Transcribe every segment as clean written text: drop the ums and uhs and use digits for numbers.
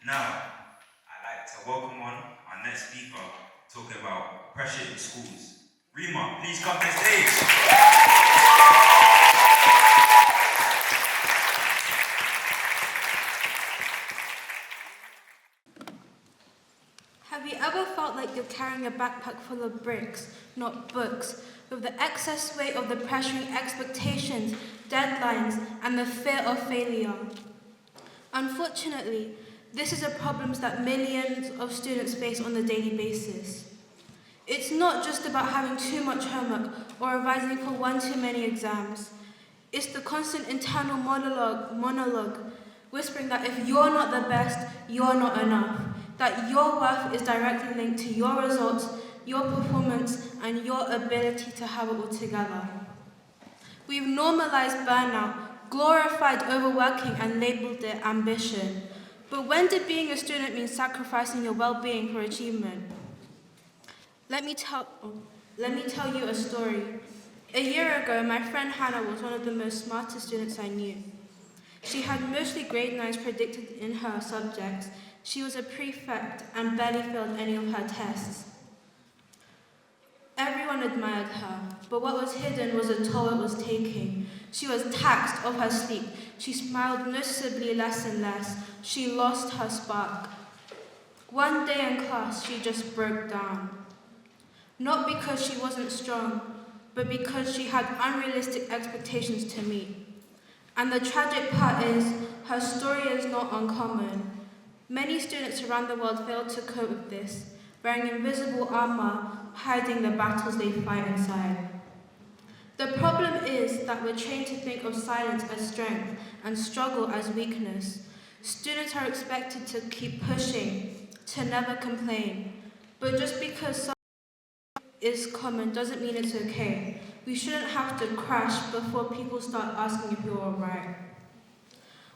Now, I'd like to welcome on our next speaker talking about pressure in schools. Reema, please come to the stage. Have you ever felt like you're carrying a backpack full of bricks, not books, with the excess weight of the pressuring expectations, deadlines, and the fear of failure? Unfortunately, this is a problem that millions of students face on a daily basis. It's not just about having too much homework or revising for one too many exams. It's the constant internal monologue whispering that if you're not the best, you're not enough, that your worth is directly linked to your results, your performance, and your ability to have it all together. We've normalized burnout, glorified overworking, and labeled it ambition. But when did being a student mean sacrificing your well-being for achievement? Let me tell you a story. A year ago, my friend Hannah was one of the most smartest students I knew. She had mostly grade 9s predicted in her subjects. She was a prefect and barely failed any of her tests. Everyone admired her, but what was hidden was the toll it was taking. She was taxed of her sleep. She smiled noticeably less and less. She lost her spark. One day in class, she just broke down. Not because she wasn't strong, but because she had unrealistic expectations to meet. And the tragic part is, her story is not uncommon. Many students around the world fail to cope with this, wearing invisible armor, hiding the battles they fight inside. The problem is that we're trained to think of silence as strength and struggle as weakness. Students are expected to keep pushing, to never complain. But just because something is common doesn't mean it's okay. We shouldn't have to crash before people start asking if you're alright.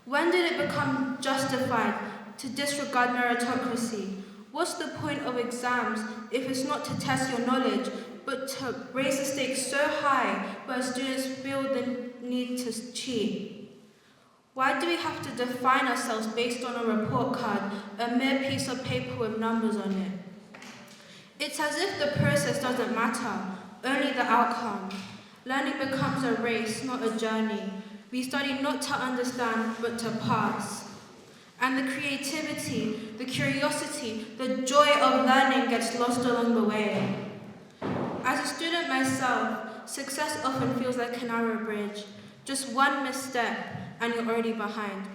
When did it become justified to disregard meritocracy? What's the point of exams if it's not to test your knowledge, but to raise the stakes so high where students feel the need to cheat? Why do we have to define ourselves based on a report card, a mere piece of paper with numbers on it? It's as if the process doesn't matter, only the outcome. Learning becomes a race, not a journey. We study not to understand, but to pass. And the creativity, the curiosity, the joy of learning gets lost along the way. As a student myself, success often feels like a narrow bridge. Just one misstep, and you're already behind.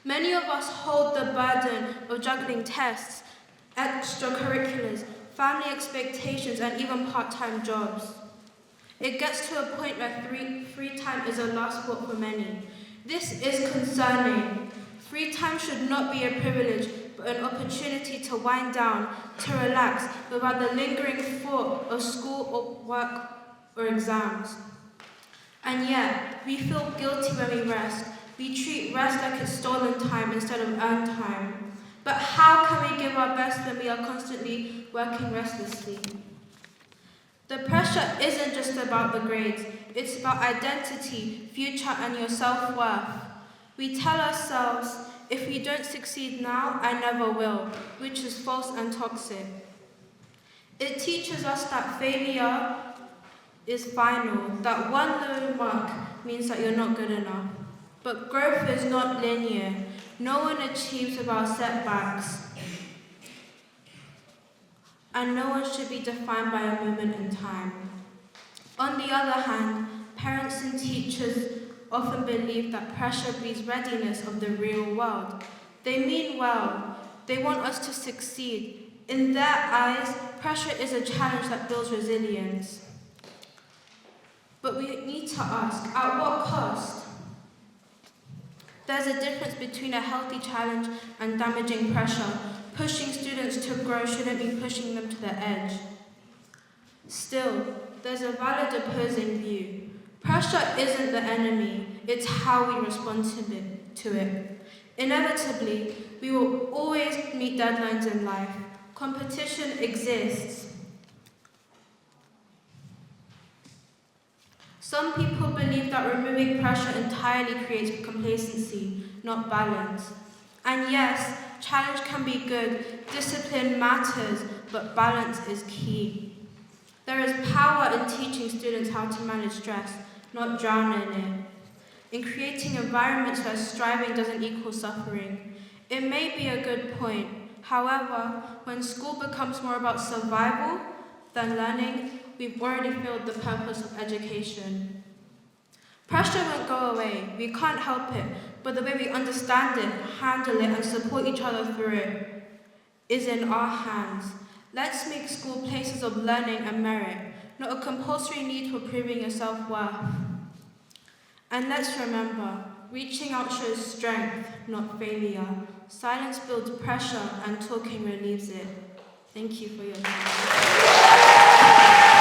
Many of us hold the burden of juggling tests, extracurriculars, family expectations, and even part-time jobs. It gets to a point where free time is a last thought for many. This is concerning. Free time should not be a privilege, but an opportunity to wind down, to relax, without the lingering thought of school or work or exams. And yet, we feel guilty when we rest. We treat rest like it's stolen time instead of earned time. But how can we give our best when we are constantly working restlessly? The pressure isn't just about the grades, it's about identity, future, and your self-worth. We tell ourselves, if we don't succeed now, I never will, which is false and toxic. It teaches us that failure is final, that one low mark means that you're not good enough. But growth is not linear. No one achieves without setbacks. And no one should be defined by a moment in time. On the other hand, parents and teachers often believe that pressure breeds readiness of the real world. They mean well. They want us to succeed. In their eyes, pressure is a challenge that builds resilience. But we need to ask, at what cost? There's a difference between a healthy challenge and damaging pressure. Pushing students to grow shouldn't be pushing them to the edge. Still, there's a valid opposing view. Pressure isn't the enemy, it's how we respond to it. Inevitably, we will always meet deadlines in life. Competition exists. Some people believe that removing pressure entirely creates complacency, not balance. And yes, Challenge can be good, discipline matters, but balance is key. There is power in teaching students how to manage stress, not drown in it. In creating environments where striving doesn't equal suffering. It may be a good point. However, when school becomes more about survival than learning, we've already failed the purpose of education. Pressure won't go away, we can't help it, but the way we understand it, handle it, and support each other through it is in our hands. Let's make school places of learning and merit, not a compulsory need for proving your self-worth. And let's remember, reaching out shows strength, not failure. Silence builds pressure and talking relieves it. Thank you for your time.